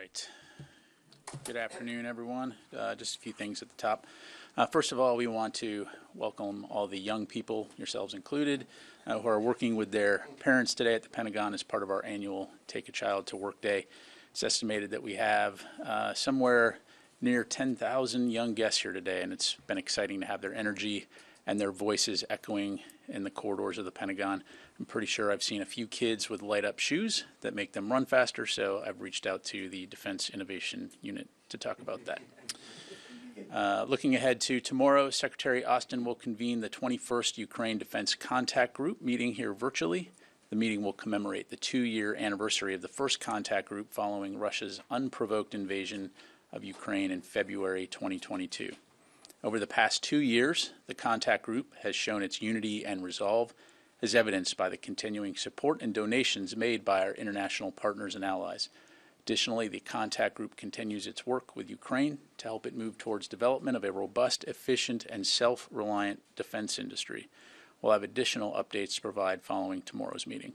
right. Good afternoon, everyone. Just a few things at the top. First of all, we want to welcome all the young people, yourselves included, who are working with their parents today at the Pentagon as part of our annual Take a Child to Work Day. It's estimated that we have somewhere near 10,000 young guests here today, and it's been exciting to have their energy and their voices echoing in the corridors of the Pentagon. I'm pretty sure I've seen a few kids with light-up shoes that make them run faster, so I've reached out to the Defense Innovation Unit to talk about that. Looking ahead to tomorrow, Secretary Austin will convene the 21st Ukraine Defense Contact Group meeting here virtually. The meeting will commemorate the 2-year anniversary of the first contact group following Russia's unprovoked invasion of Ukraine in February 2022. Over the past 2 years, the contact group has shown its unity and resolve, as evidenced by the continuing support and donations made by our international partners and allies. Additionally, the contact group continues its work with Ukraine to help it move towards development of a robust, efficient, and self-reliant defense industry. We'll have additional updates to provide following tomorrow's meeting.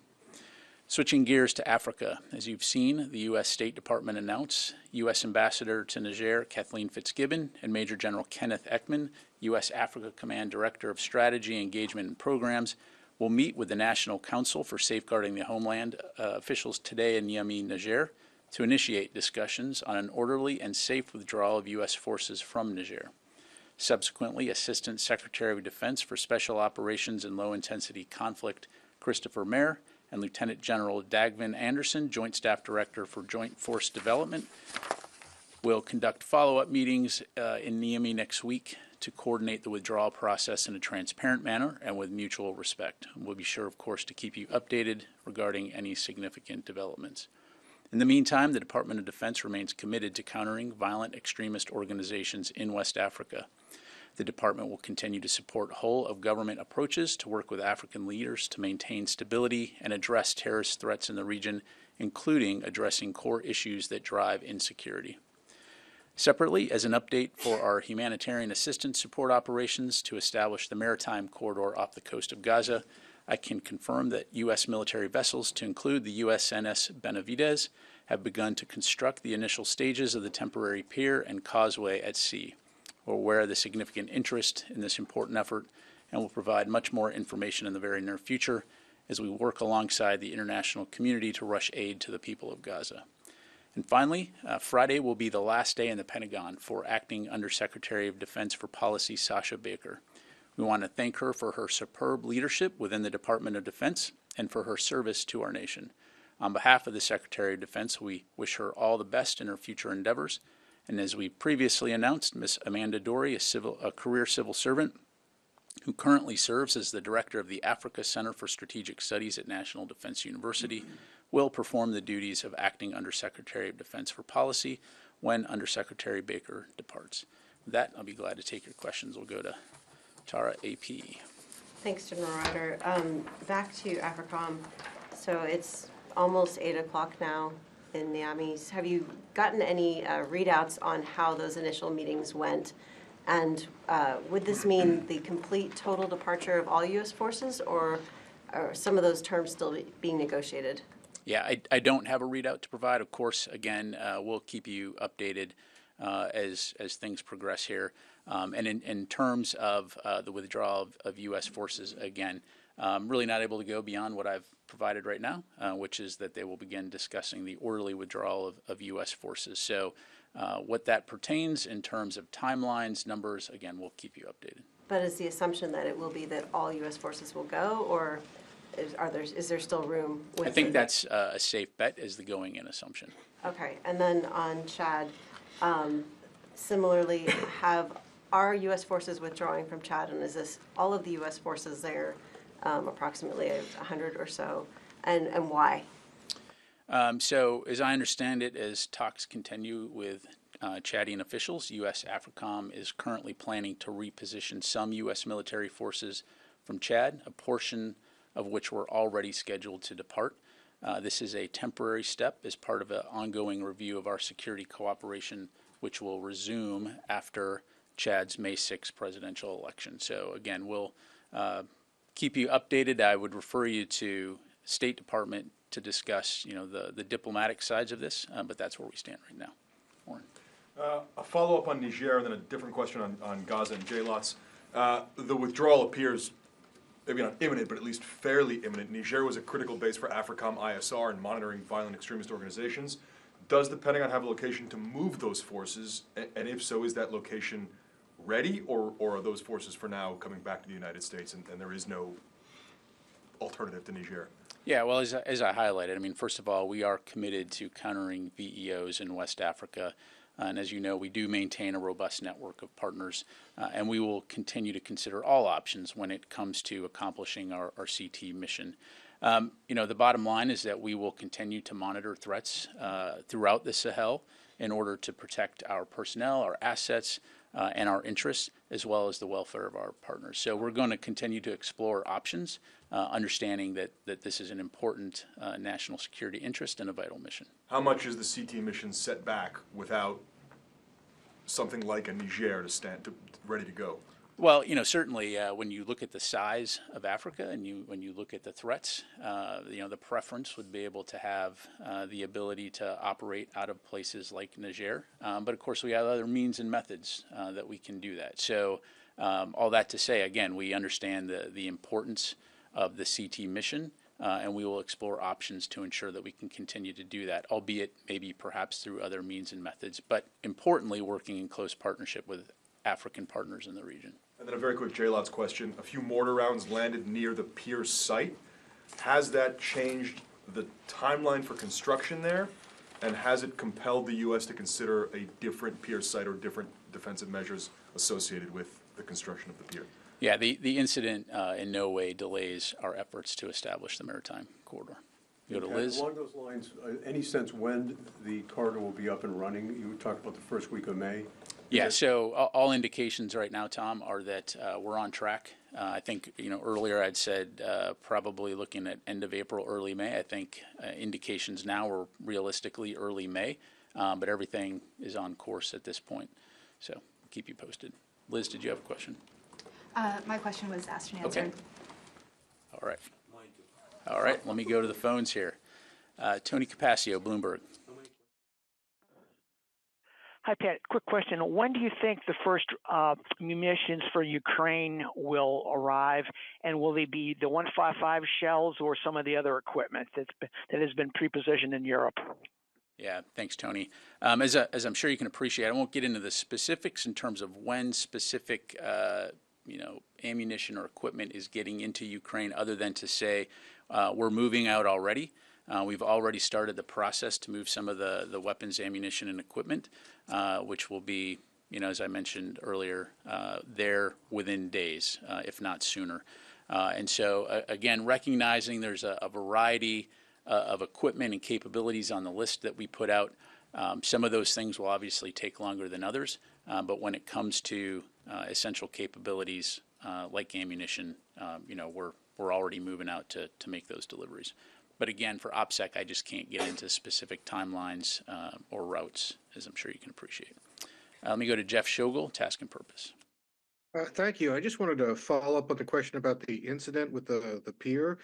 Switching gears to Africa, as you've seen, the U.S. State Department announced U.S. Ambassador to Niger, Kathleen Fitzgibbon, and Major General Kenneth Ekman, U.S. Africa Command Director of Strategy, Engagement, and Programs, will meet with the National Council for Safeguarding the Homeland officials today in Niamey, Niger, to initiate discussions on an orderly and safe withdrawal of U.S. forces from Niger. Subsequently, Assistant Secretary of Defense for Special Operations and Low-Intensity Conflict, Christopher Mayer, and Lieutenant General Dagvin Anderson, Joint Staff Director for Joint Force Development, will conduct follow-up meetings in Niamey next week to coordinate the withdrawal process in a transparent manner and with mutual respect. We'll be sure, of course, to keep you updated regarding any significant developments. In the meantime, the Department of Defense remains committed to countering violent extremist organizations in West Africa. The department will continue to support whole-of-government approaches to work with African leaders to maintain stability and address terrorist threats in the region, including addressing core issues that drive insecurity. Separately, as an update for our humanitarian assistance support operations to establish the maritime corridor off the coast of Gaza, I can confirm that U.S. military vessels, to include the USNS Benavides, have begun to construct the initial stages of the temporary pier and causeway at sea. We're aware of the significant interest in this important effort and will provide much more information in the very near future as we work alongside the international community to rush aid to the people of Gaza. And finally, Friday will be the last day in the Pentagon for Acting Undersecretary of Defense for Policy Sasha Baker. We want to thank her for her superb leadership within the Department of Defense and for her service to our nation. On behalf of the Secretary of Defense, we wish her all the best in her future endeavors. And as we previously announced, Ms. Amanda Dory, a career civil servant who currently serves as the director of the Africa Center for Strategic Studies at National Defense University, will perform the duties of Acting Undersecretary of Defense for Policy when Undersecretary Baker departs. With that, I'll be glad to take your questions. We'll go to Tara, AP. Thanks, General Ryder. Back to AFRICOM. So it's almost 8 o'clock now in Niamey. Have you gotten any readouts on how those initial meetings went? And would this mean the complete total departure of all U.S. forces, or are some of those terms still being negotiated? Yeah, I don't have a readout to provide. Of course, again, we'll keep you updated as things progress here. And in terms of the withdrawal of U.S. forces, again, really not able to go beyond what I've provided right now, which is that they will begin discussing the orderly withdrawal of U.S. forces. So what that pertains in terms of timelines, numbers, again, we'll keep you updated. But is the assumption that it will be that all U.S. forces will go, or is there still room? I think that's a safe bet as the going-in assumption. Okay, and then on Chad, similarly, are U.S. forces withdrawing from Chad, and is this all of the U.S. forces there, approximately 100 or so, and why? So as I understand it, as talks continue with Chadian officials, U.S. AFRICOM is currently planning to reposition some U.S. military forces from Chad, a portion of which were already scheduled to depart. This is a temporary step as part of an ongoing review of our security cooperation, which will resume after Chad's May 6 presidential election. So again, we'll keep you updated. I would refer you to State Department to discuss, the diplomatic sides of this, but that's where we stand right now. Warren. A follow-up on Niger and then a different question on Gaza and JLOTS. The withdrawal appears maybe not imminent, but at least fairly imminent. Niger was a critical base for AFRICOM ISR and monitoring violent extremist organizations. Does the Pentagon have a location to move those forces? And if so, is that location ready, or are those forces for now coming back to the United States and there is no alternative to Niger? Yeah, well, as I highlighted, I mean, first of all, we are committed to countering VEOs in West Africa. And as you know, we do maintain a robust network of partners, and we will continue to consider all options when it comes to accomplishing our CT mission. The bottom line is that we will continue to monitor threats throughout the Sahel in order to protect our personnel, our assets, and our interests, as well as the welfare of our partners. So we're going to continue to explore options, understanding that this is an important national security interest and a vital mission. How much is the CT mission set back without something like a Niger to stand ready to go? Well, certainly when you look at the size of Africa and when you look at the threats, the preference would be able to have the ability to operate out of places like Niger. But of course, we have other means and methods that we can do that. So all that to say, again, we understand the importance of the CT mission, and we will explore options to ensure that we can continue to do that, albeit maybe perhaps through other means and methods, but importantly, working in close partnership with African partners in the region. And then a very quick JLOTS question. A few mortar rounds landed near the Pier site. Has that changed the timeline for construction there? And has it compelled the U.S. to consider a different Pier site or different defensive measures associated with the construction of the Pier? Yeah, the incident in no way delays our efforts to establish the maritime corridor. Go to Liz. Along those lines, any sense when the corridor will be up and running? You talked about the first week of May. Yeah, so all indications right now, Tom, are that we're on track. I think, earlier I'd said probably looking at end of April, early May. I think indications now are realistically early May, but everything is on course at this point. So we'll keep you posted. Liz, did you have a question? My question was asked and answered. Okay. All right. All right, let me go to the phones here. Tony Capaccio, Bloomberg. Hi, Pat. Quick question. When do you think the first munitions for Ukraine will arrive, and will they be the 155 shells or some of the other equipment that has been pre-positioned in Europe? Yeah, thanks, Tony. As I'm sure you can appreciate, I won't get into the specifics in terms of when specific ammunition or equipment is getting into Ukraine, other than to say we're moving out already. We've already started the process to move some of the weapons, ammunition, and equipment, which will be, as I mentioned earlier, there within days, if not sooner. And so, again, recognizing there's a variety of equipment and capabilities on the list that we put out. Some of those things will obviously take longer than others, but when it comes to essential capabilities like ammunition, we're already moving out to make those deliveries. But again, for OPSEC, I just can't get into specific timelines or routes, as I'm sure you can appreciate. Let me go to Jeff Shogel, Task and Purpose. Thank you. I just wanted to follow up on the question about the incident with the pier.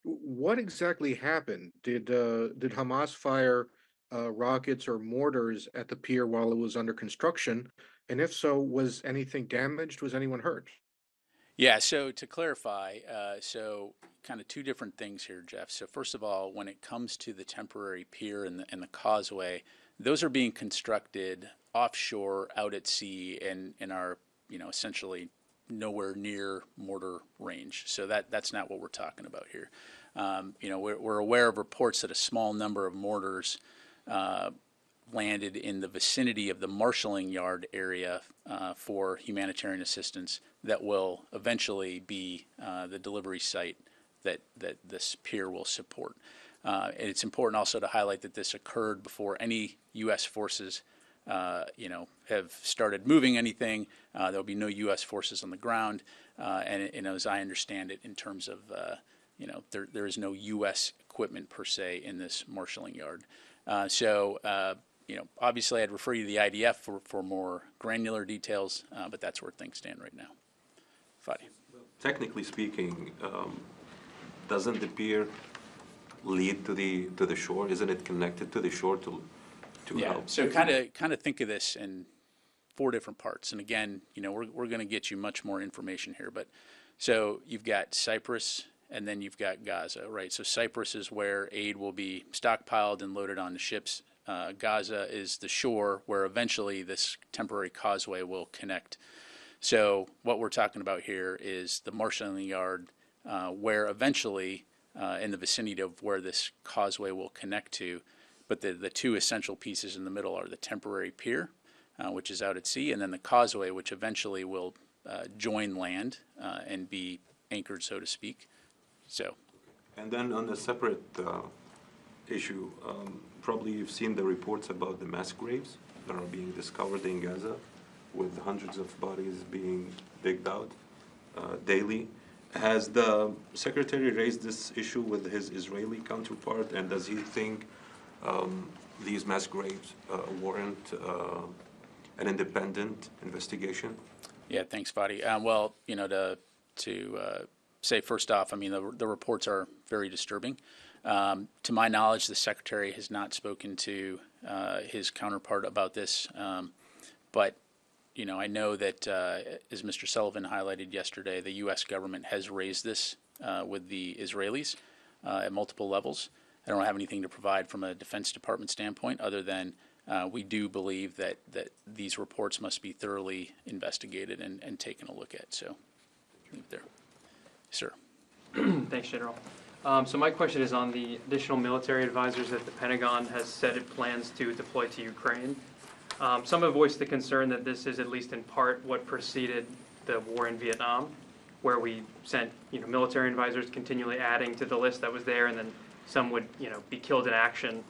What exactly happened? Did Hamas fire rockets or mortars at the pier while it was under construction? And if so, was anything damaged? Was anyone hurt? Yeah, so to clarify, so kind of two different things here, Jeff. So first of all, when it comes to the temporary pier and the causeway, those are being constructed offshore, out at sea, and are essentially nowhere near mortar range. So that's not what we're talking about here. We're aware of reports that a small number of mortars landed in the vicinity of the marshalling yard area for humanitarian assistance that will eventually be the delivery site that this pier will support. And it's important also to highlight that this occurred before any U.S. forces have started moving anything. There'll be no U.S. forces on the ground. And as I understand it, in terms of, there is no U.S. equipment per se in this marshalling yard. Obviously I'd refer you to the IDF for more granular details, but that's where things stand right now. Fadi. Technically speaking, doesn't the pier lead to the shore? Isn't it connected to the shore to Yeah, help? so kind of think of this in 4 different parts. And again, we're going to get you much more information here. But so you've got Cyprus, and then you've got Gaza, right? So Cyprus is where aid will be stockpiled and loaded onto ships. Gaza is the shore where eventually this temporary causeway will connect. So what we're talking about here is the marshalling yard, where eventually, in the vicinity of where this causeway will connect to. But the 2 essential pieces in the middle are the temporary pier, which is out at sea, and then the causeway, which eventually will join land and be anchored, so to speak. So, And then on a separate issue, probably you've seen the reports about the mass graves that are being discovered in Gaza, with hundreds of bodies being digged out daily. Has the secretary raised this issue with his Israeli counterpart, and does he think these mass graves warrant an independent investigation? yeah, thanks, Fadi. Well, to say first off, I mean, the reports are very disturbing. To my knowledge, the secretary has not spoken to his counterpart about this, but I know that, as Mr. Sullivan highlighted yesterday, the U.S. government has raised this with the Israelis at multiple levels. I don't have anything to provide from a Defense Department standpoint other than we do believe that these reports must be thoroughly investigated and taken a look at. So, leave it there. Sir. Thanks, General. So my question is on the additional military advisors that the Pentagon has said it plans to deploy to Ukraine. Some have voiced the concern that this is at least in part what preceded the war in Vietnam, where we sent military advisors continually adding to the list that was there, and then some would be killed in action.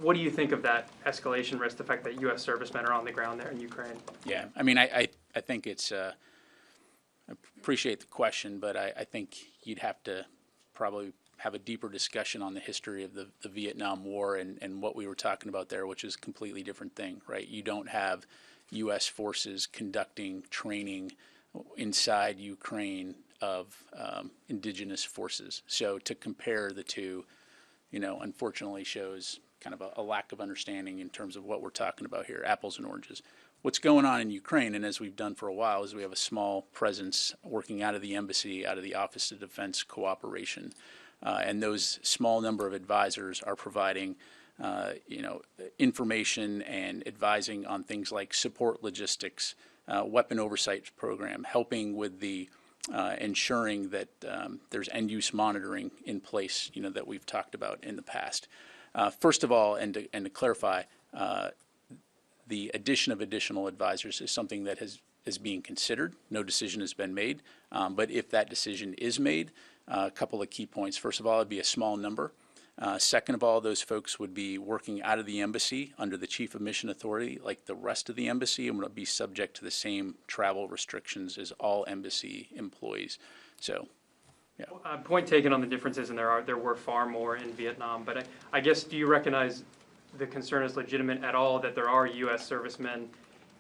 What do you think of that escalation risk, the fact that U.S. servicemen are on the ground there in Ukraine? Yeah, I mean, I think it's I appreciate the question, but I think you'd have to probably have a deeper discussion on the history of the Vietnam War and what we were talking about there, which is a completely different thing, right? You don't have U.S. forces conducting training inside Ukraine of indigenous forces. So to compare the two, unfortunately shows kind of a lack of understanding in terms of what we're talking about here, apples and oranges. What's going on in Ukraine, and as we've done for a while, is we have a small presence working out of the embassy, out of the Office of Defense Cooperation. And those small number of advisors are providing, information and advising on things like support logistics, weapon oversight program, helping with the ensuring that there's end-use monitoring in place, that we've talked about in the past. First of all, and to clarify, the addition of additional advisors is something that is being considered. No decision has been made, but if that decision is made, a couple of key points. First of all, it'd be a small number. Second of all, those folks would be working out of the embassy under the Chief of Mission Authority like the rest of the embassy and would be subject to the same travel restrictions as all embassy employees. So, yeah. Point taken on the differences, and there were far more in Vietnam, but I guess, do you recognize the concern is legitimate at all that there are U.S. servicemen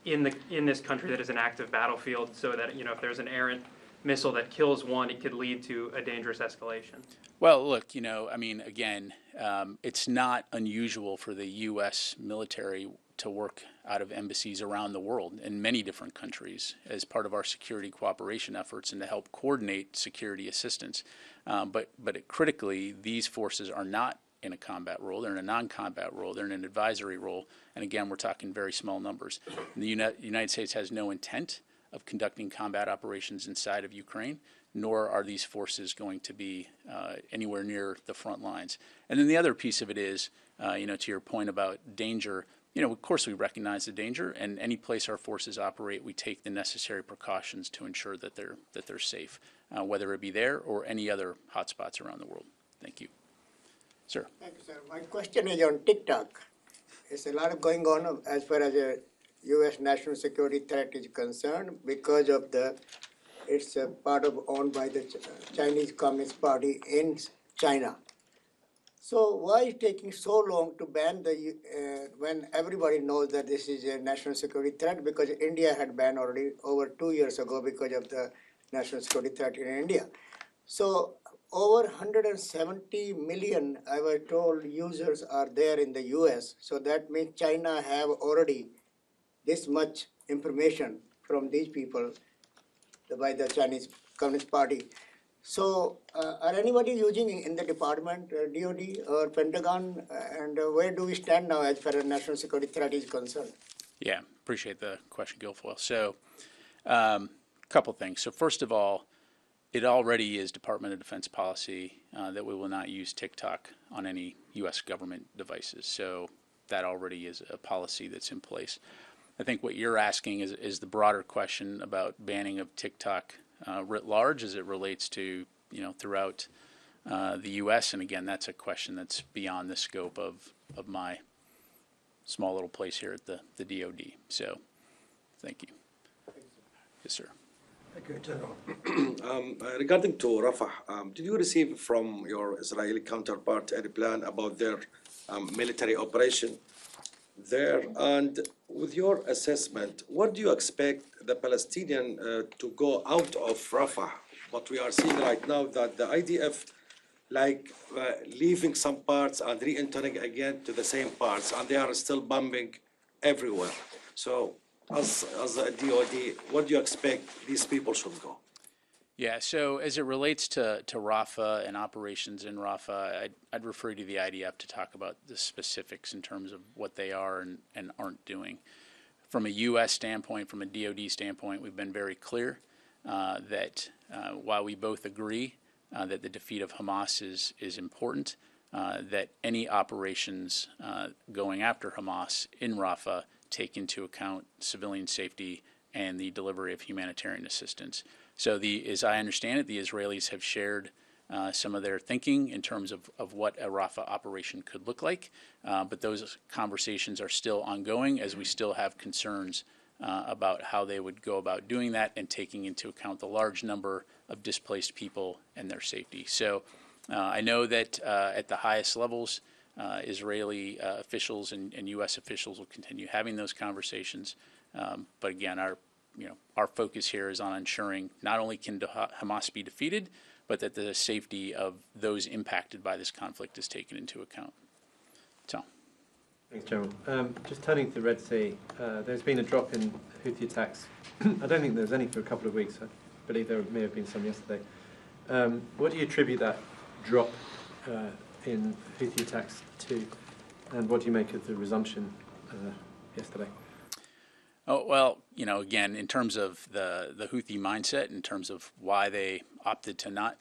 in this country that is an active battlefield, so that if there's an errant missile that kills one, it could lead to a dangerous escalation? Well, look, I mean, again, it's not unusual for the U.S. military to work out of embassies around the world in many different countries as part of our security cooperation efforts and to help coordinate security assistance. But critically, these forces are not in a combat role. They're in a non-combat role. They're in an advisory role. And again, we're talking very small numbers. The United States has no intent of conducting combat operations inside of Ukraine, nor are these forces going to be anywhere near the front lines. And then the other piece of it is, to your point about danger, of course we recognize the danger, and any place our forces operate, we take the necessary precautions to ensure that they're safe, whether it be there or any other hotspots around the world. Thank you. Sir. Thank you, sir. My question is on TikTok. There's a lot of going on as far as a U.S. national security threat is concerned because of it's a part of owned by the Chinese Communist Party in China. So why is it taking so long to ban when everybody knows that this is a national security threat? Because India had banned already over 2 years ago because of the national security threat in India. So over 170 million, I was told, users are there in the US. So that means China have already this much information from these people by the Chinese Communist Party. So are anybody using in the department, DOD or Pentagon, and where do we stand now as far as national security threat is concerned? Yeah, appreciate the question, Guilfoyle. So, couple things. So first of all, it already is Department of Defense policy that we will not use TikTok on any U.S. government devices. So that already is a policy that's in place. I think what you're asking is the broader question about banning of TikTok writ large as it relates to, throughout the U.S. And again, that's a question that's beyond the scope of my small little place here at the DOD. So thank you. Yes, sir. Thank you, General. Regarding to Rafah, did you receive from your Israeli counterpart any plan about their military operation there? And with your assessment, what do you expect the Palestinian to go out of Rafah? What we are seeing right now that the IDF leaving some parts and re-entering again to the same parts, and they are still bombing everywhere. So as a DOD, what do you expect these people should go? Yeah, so as it relates to Rafah and operations in Rafah, I'd refer you to the IDF to talk about the specifics in terms of what they are and aren't doing. From a U.S. standpoint, from a DOD standpoint, we've been very clear that while we both agree that the defeat of Hamas is important, that any operations going after Hamas in Rafah take into account civilian safety and the delivery of humanitarian assistance. So as I understand it, the Israelis have shared some of their thinking in terms of what a Rafah operation could look like, but those conversations are still ongoing as we still have concerns about how they would go about doing that and taking into account the large number of displaced people and their safety. So I know that at the highest levels, Israeli officials and U.S. officials will continue having those conversations. But again, our focus here is on ensuring not only can Hamas be defeated, but that the safety of those impacted by this conflict is taken into account. So. Thanks, General. Just turning to the Red Sea, there's been a drop in Houthi attacks. I don't think there was any for a couple of weeks. I believe there may have been some yesterday. What do you attribute that drop in Houthi attacks to, and what do you make of the resumption yesterday? Oh, well, again, in terms of the Houthi mindset, in terms of why they opted to not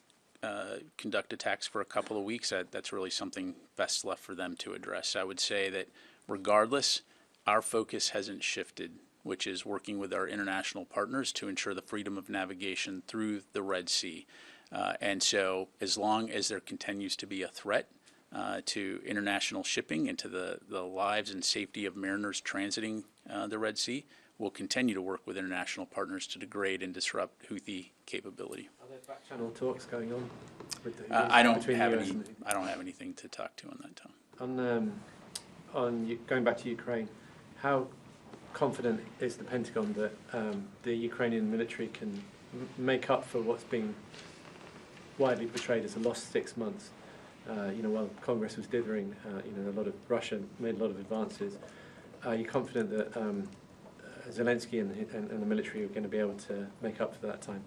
conduct attacks for a couple of weeks, that's really something best left for them to address. I would say that regardless, our focus hasn't shifted, which is working with our international partners to ensure the freedom of navigation through the Red Sea. And so as long as there continues to be a threat to international shipping and to the lives and safety of mariners transiting the Red Sea, we'll continue to work with international partners to degrade and disrupt Houthi capability. Are there back-channel talks going on with the I don't between have the US any. and the, I don't have anything to talk to on that, Tom. on going back to Ukraine, how confident is the Pentagon that the Ukrainian military can make up for what's been widely portrayed as a lost 6 months? While Congress was dithering, a lot of Russia made a lot of advances. Are you confident that Zelensky and the military are going to be able to make up for that time?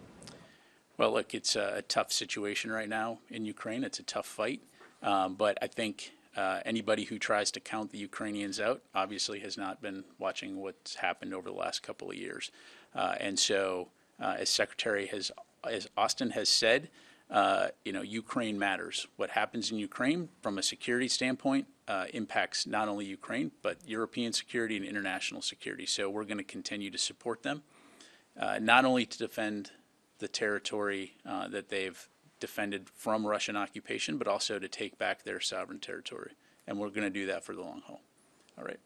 Well, look, it's a tough situation right now in Ukraine. It's a tough fight. But I think anybody who tries to count the Ukrainians out obviously has not been watching what's happened over the last couple of years. And so, as Austin has said, Ukraine matters. What happens in Ukraine from a security standpoint impacts not only Ukraine, but European security and international security. So we're going to continue to support them, not only to defend the territory that they've defended from Russian occupation, but also to take back their sovereign territory. And we're going to do that for the long haul. All right.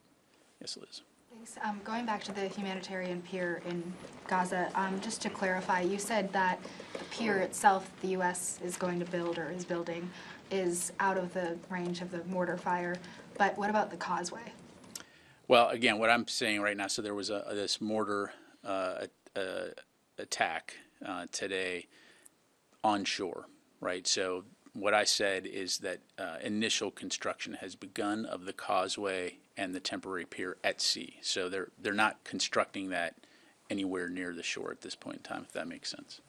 Yes, Liz. Thanks. Going back to the humanitarian pier in Gaza, just to clarify, you said that the pier itself, the U.S. is going to build or is building, is out of the range of the mortar fire. But what about the Causeway? Well, again, what I'm saying right now, so there was this mortar attack today onshore. right? So what I said is that initial construction has begun of the causeway and the temporary pier at sea. So they're not constructing that anywhere near the shore at this point in time, if that makes sense.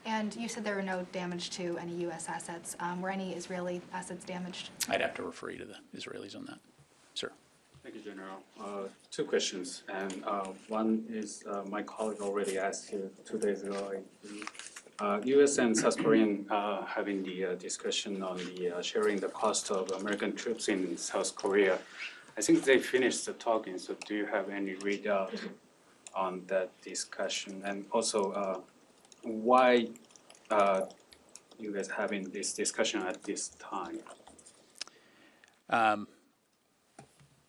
And you said there were no damage to any U.S. assets. Were any Israeli assets damaged? I'd have to refer you to the Israelis on that. Sir. Thank you, General. Two questions, and one is my colleague already asked you 2 days ago. U.S. and South Korean having the discussion on the sharing the cost of American troops in South Korea. I think they finished the talking, so do you have any readout on that discussion? And also, why you guys having this discussion at this time?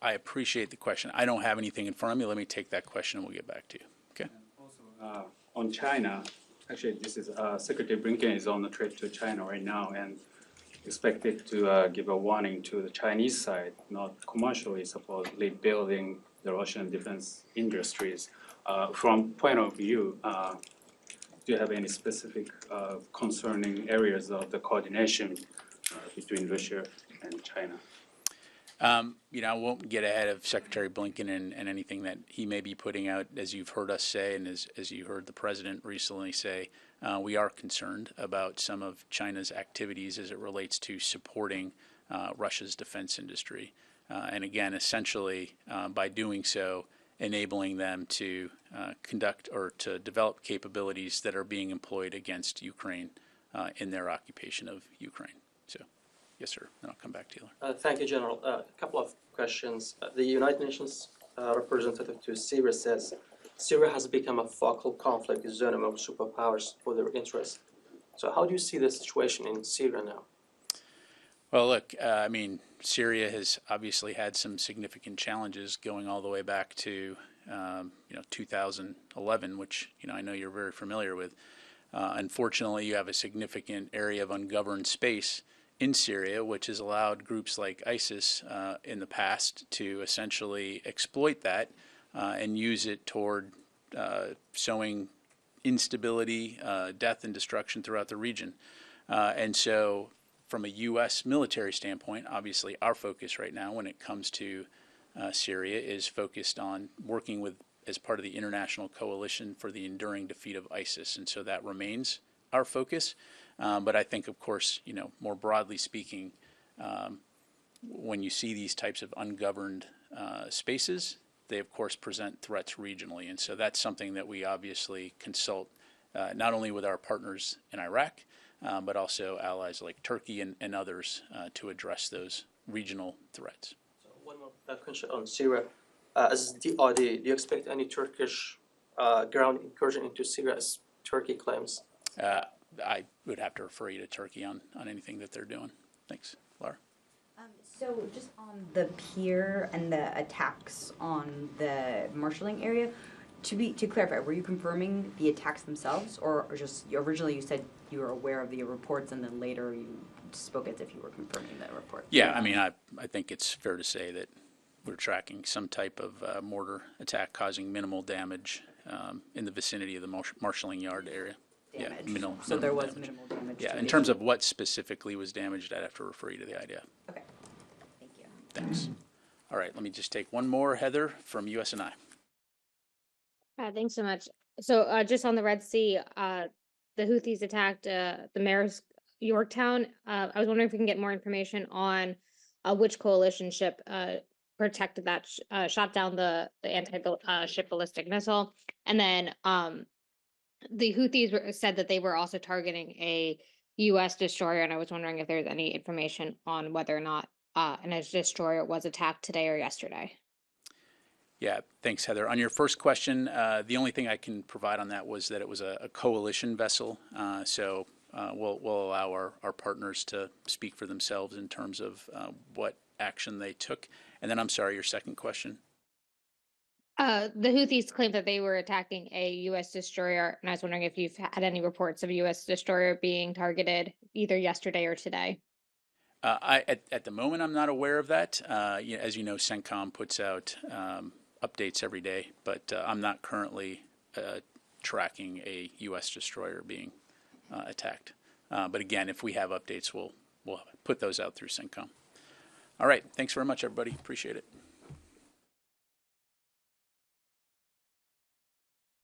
I appreciate the question. I don't have anything in front of me. Let me take that question and we'll get back to you. Okay? Also, on China, actually, this is Secretary Blinken is on the trip to China right now and expected to give a warning to the Chinese side, not commercially, supposedly building the Russian defense industries. From point of view, do you have any specific concerning areas of the coordination between Russia and China? I won't get ahead of Secretary Blinken and anything that he may be putting out. As you've heard us say, and as you heard the president recently say, we are concerned about some of China's activities as it relates to supporting Russia's defense industry. And again, essentially, by doing so, enabling them to conduct or to develop capabilities that are being employed against Ukraine in their occupation of Ukraine. So. Yes, sir. And I'll come back to you. Thank you, General. A couple of questions. The United Nations representative to Syria says Syria has become a focal conflict zone among superpowers for their interests. So how do you see the situation in Syria now? Well, look, Syria has obviously had some significant challenges going all the way back to, 2011, which, I know you're very familiar with. Unfortunately, you have a significant area of ungoverned space in Syria, which has allowed groups like ISIS in the past to essentially exploit that and use it toward sowing instability, death, and destruction throughout the region. And so from a U.S. military standpoint, obviously our focus right now when it comes to Syria is focused on working with as part of the international coalition for the enduring defeat of ISIS. And so that remains our focus. But I think, of course, more broadly speaking, when you see these types of ungoverned spaces, they, of course, present threats regionally. And so that's something that we obviously consult not only with our partners in Iraq, but also allies like Turkey and others to address those regional threats. So one more question on Syria. Do you expect any Turkish ground incursion into Syria as Turkey claims? I would have to refer you to Turkey on anything that they're doing. Thanks. Laura? So just on the pier and the attacks on the marshalling area, to clarify, were you confirming the attacks themselves, or just originally you said you were aware of the reports and then later you spoke as if you were confirming the report? Yeah, I think it's fair to say that we're tracking some type of mortar attack causing minimal damage in the vicinity of the marshalling yard area. Damage. Yeah, minimal. So there was damage. minimal damage. Yeah, to in the- terms of what specifically was damaged, I'd have to refer you to the IDF. Okay. Thank you. Thanks. All right, let me just take one more, Heather, from USNI. Thanks so much. So just on the Red Sea, the Houthis attacked the mayor's Yorktown. I was wondering if we can get more information on which coalition ship protected that, shot down the anti-ship ballistic missile. And then the Houthis said that they were also targeting a U.S. destroyer, and I was wondering if there's any information on whether or not an destroyer was attacked today or yesterday. Yeah, thanks, Heather. On your first question, the only thing I can provide on that was that it was a coalition vessel. So we'll allow our partners to speak for themselves in terms of what action they took. And then I'm sorry, your second question. The Houthis claimed that they were attacking a U.S. destroyer, and I was wondering if you've had any reports of a U.S. destroyer being targeted either yesterday or today. At the moment, I'm not aware of that. As you know, CENTCOM puts out updates every day, but I'm not currently tracking a U.S. destroyer being attacked. But again, if we have updates, we'll put those out through CENTCOM. All right, thanks very much, everybody. Appreciate it.